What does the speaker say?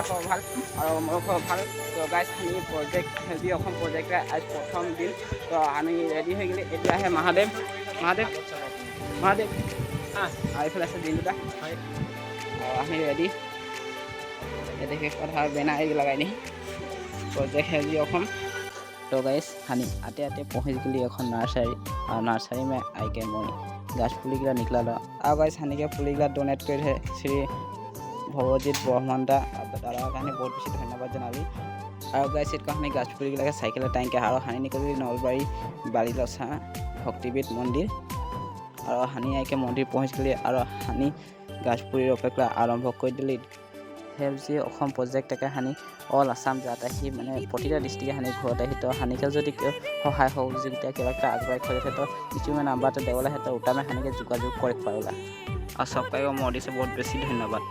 আপোনাৰ খবৰ ভাল আৰু মোৰ খবৰ ভাল। তো গাইজ আমি প্ৰজেক্ট হেল্ডি অসম প্ৰজেক্টে আজ প্ৰথম দিন। তো আমি ৰেডি হৈ গ'লে এতিয়া আহে মহাদেৱ আৰু এইফালে আছে দিনদুটা আমি ৰেডি। দেখি কথা বেনাৰ লগাই নি প্ৰজেক্ট হেল্ডি অসম। तो गाइस हानि आते आते पहुंच गई এখন नार्सरी और नार्सरी में आई के मैं गाछ पुली गिला निकला लो। और गाइस हानि के पुली गिला डोनेट कर है श्री भवजीत ब्रह्मंडा दादा কাৰণে बहुत बेसी धन्यवाद जनाबी। और गाइस इट कहानी गाछ पुली गिला साइकेल टाइम के हारो हानि निकली नलबारी बालीलसा भक्तिबीद मंदिर और हानि आई के मंदिर पहुंच गई और हानि गाछ पुली अपेक्षा आरंभ कर दिली। হেল্ডি অসম প্ৰজেক্ট একে হানি অল আছাম যাতে সি মানে প্ৰতিটা ডিষ্ট্ৰিক্টে হানি ঘৰতে আহি তো হানিকে যদি সহায় সহযোগিতা কিবা একটা আগবঢ়াই থলে তো কিছুমান নাম্বাৰটা দেৱলে হেতু উঠামে হানিকে যোগাযোগ কৰি পাৰোলা। और सबका मोदी से बहुत बेसी धन्यवाद।